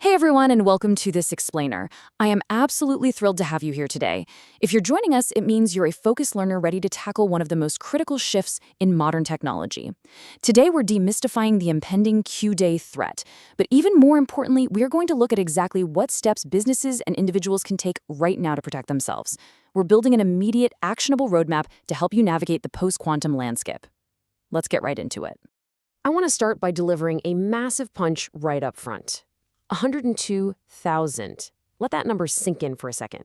Hey everyone, and welcome to this explainer. I am absolutely thrilled to have you here today. If you're joining us, it means you're a focused learner ready to tackle one of the most critical shifts in modern technology. Today, we're demystifying the impending Q-Day threat. But even more importantly, we're going to look at exactly what steps businesses and individuals can take right now to protect themselves. We're building an immediate, actionable roadmap to help you navigate the post-quantum landscape. Let's get right into it. I want to start by delivering a massive punch right up front. 102,000. Let that number sink in for a second.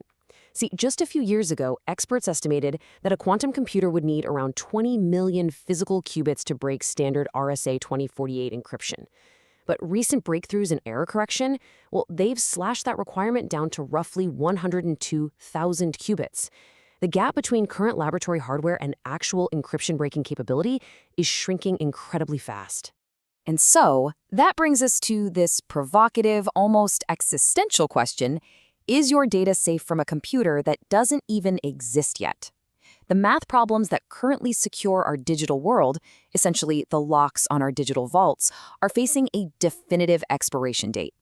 See, just a few years ago, experts estimated that a quantum computer would need around 20 million physical qubits to break standard RSA 2048 encryption. But recent breakthroughs in error correction, well, they've slashed that requirement down to roughly 102,000 qubits. The gap between current laboratory hardware and actual encryption-breaking capability is shrinking incredibly fast. And so, that brings us to this provocative, almost existential question: is your data safe from a computer that doesn't even exist yet? The math problems that currently secure our digital world, essentially the locks on our digital vaults, are facing a definitive expiration date.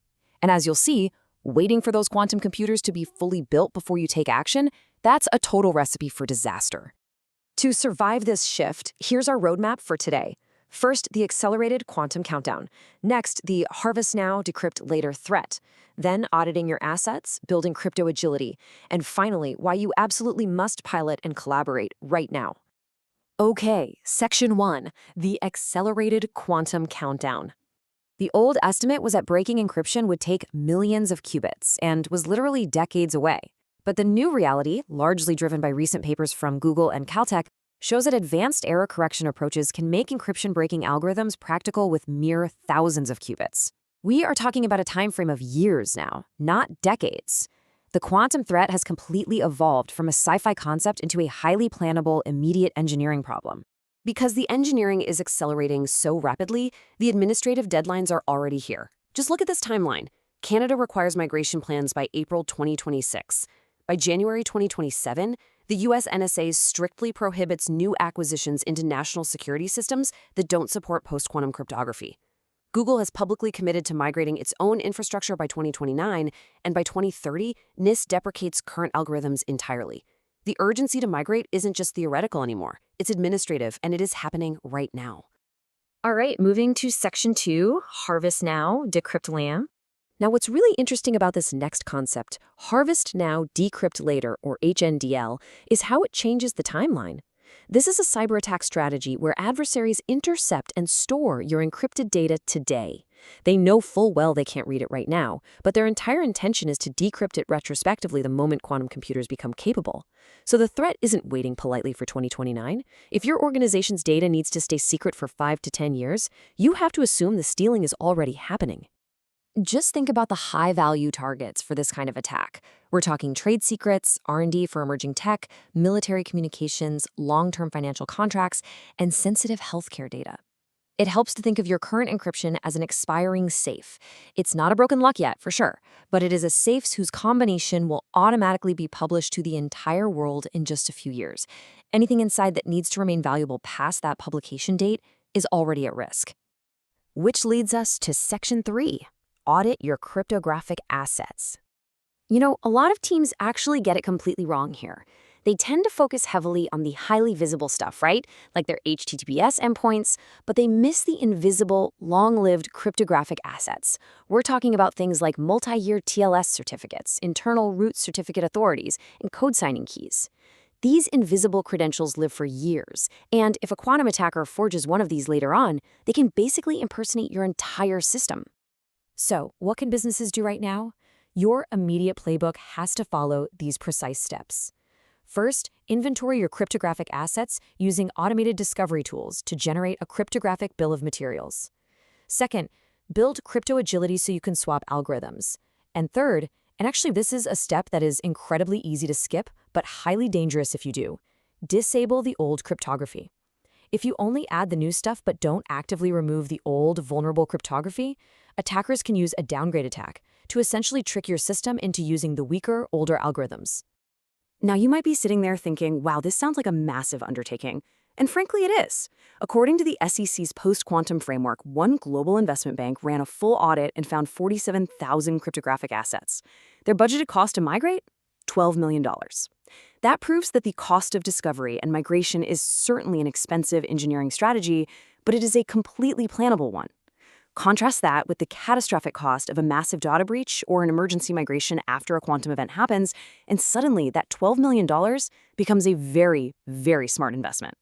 And as you'll see, waiting for those quantum computers to be fully built before you take action, that's a total recipe for disaster. To survive this shift, here's our roadmap for today. First, the accelerated quantum countdown. Next, the harvest now, decrypt later threat. Then, auditing your assets, building crypto agility. And finally, why you absolutely must pilot and collaborate right now. Okay, Section 1, the accelerated quantum countdown. The old estimate was that breaking encryption would take millions of qubits and was literally decades away. But the new reality, largely driven by recent papers from Google and Caltech, shows that advanced error correction approaches can make encryption-breaking algorithms practical with mere thousands of qubits. We are talking about a time frame of years now, not decades. The quantum threat has completely evolved from a sci-fi concept into a highly plannable, immediate engineering problem. Because the engineering is accelerating so rapidly, the administrative deadlines are already here. Just look at this timeline. Canada requires migration plans by April 2026. By January 2027, the US NSA strictly prohibits new acquisitions into national security systems that don't support post-quantum cryptography. Google has publicly committed to migrating its own infrastructure by 2029, and by 2030, NIST deprecates current algorithms entirely. The urgency to migrate isn't just theoretical anymore. It's administrative, and it is happening right now. All right, moving to Section 2, Harvest Now, Decrypt Later. Now, what's really interesting about this next concept, Harvest Now, Decrypt Later, or HNDL, is how it changes the timeline. This is a cyber attack strategy where adversaries intercept and store your encrypted data today. They know full well they can't read it right now, but their entire intention is to decrypt it retrospectively the moment quantum computers become capable. So the threat isn't waiting politely for 2029. If your organization's data needs to stay secret for 5 to 10 years, you have to assume the stealing is already happening. Just think about the high-value targets for this kind of attack. We're talking trade secrets, R&D for emerging tech, military communications, long-term financial contracts, and sensitive healthcare data. It helps to think of your current encryption as an expiring safe. It's not a broken lock yet, for sure, but it is a safe whose combination will automatically be published to the entire world in just a few years. Anything inside that needs to remain valuable past that publication date is already at risk. Which leads us to Section 3. Audit your cryptographic assets. You know, a lot of teams actually get it completely wrong here. They tend to focus heavily on the highly visible stuff, right? Like their HTTPS endpoints, but they miss the invisible, long-lived cryptographic assets. We're talking about things like multi-year TLS certificates, internal root certificate authorities, and code signing keys. These invisible credentials live for years, and if a quantum attacker forges one of these later on, they can basically impersonate your entire system. So, what can businesses do right now? Your immediate playbook has to follow these precise steps. First, inventory your cryptographic assets using automated discovery tools to generate a cryptographic bill of materials. Second, build crypto agility so you can swap algorithms. And third, and actually this is a step that is incredibly easy to skip, but highly dangerous if you do, disable the old cryptography. If you only add the new stuff but don't actively remove the old, vulnerable cryptography, attackers can use a downgrade attack to essentially trick your system into using the weaker, older algorithms. Now, you might be sitting there thinking, wow, this sounds like a massive undertaking. And frankly, it is. According to the SEC's post-quantum framework, one global investment bank ran a full audit and found 47,000 cryptographic assets. Their budgeted cost to migrate? $12 million. That proves that the cost of discovery and migration is certainly an expensive engineering strategy, but it is a completely plannable one. Contrast that with the catastrophic cost of a massive data breach or an emergency migration after a quantum event happens, and suddenly that $12 million becomes a very, very smart investment.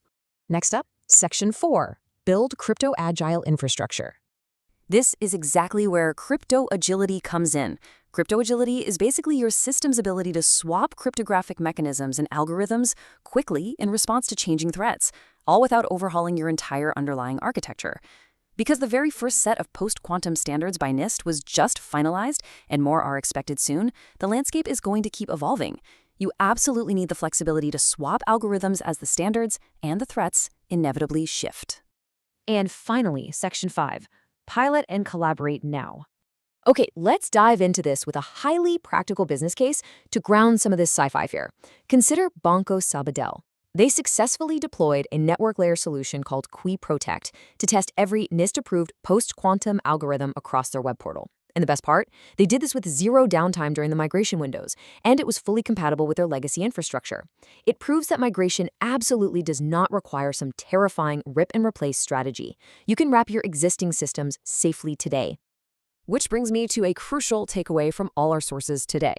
Next up, Section 4. Build crypto-agile infrastructure. This is exactly where crypto agility comes in. Crypto agility is basically your system's ability to swap cryptographic mechanisms and algorithms quickly in response to changing threats, all without overhauling your entire underlying architecture. Because the very first set of post-quantum standards by NIST was just finalized and more are expected soon, the landscape is going to keep evolving. You absolutely need the flexibility to swap algorithms as the standards and the threats inevitably shift. And finally, Section 5. Pilot and collaborate now. Okay, let's dive into this with a highly practical business case to ground some of this sci-fi fear. Consider Banco Sabadell. They successfully deployed a network layer solution called QuiProtect to test every NIST-approved post-quantum algorithm across their web portal. And the best part? They did this with zero downtime during the migration windows, and it was fully compatible with their legacy infrastructure. It proves that migration absolutely does not require some terrifying rip-and-replace strategy. You can wrap your existing systems safely today. Which brings me to a crucial takeaway from all our sources today.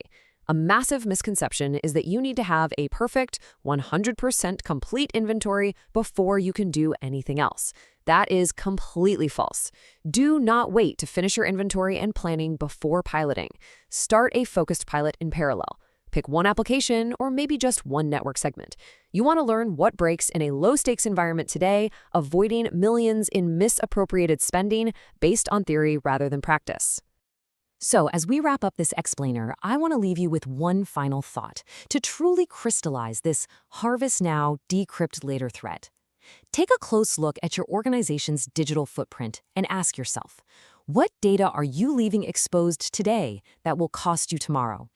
A massive misconception is that you need to have a perfect, 100% complete inventory before you can do anything else. That is completely false. Do not wait to finish your inventory and planning before piloting. Start a focused pilot in parallel. Pick one application or maybe just one network segment. You want to learn what breaks in a low-stakes environment today, avoiding millions in misappropriated spending based on theory rather than practice. So, as we wrap up this explainer, I want to leave you with one final thought to truly crystallize this harvest now, decrypt later threat. Take a close look at your organization's digital footprint and ask yourself, what data are you leaving exposed today that will cost you tomorrow?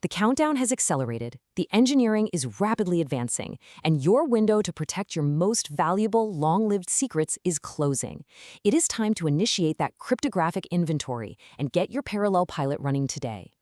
The countdown has accelerated, the engineering is rapidly advancing, and your window to protect your most valuable, long-lived secrets is closing. It is time to initiate that cryptographic inventory and get your parallel pilot running today.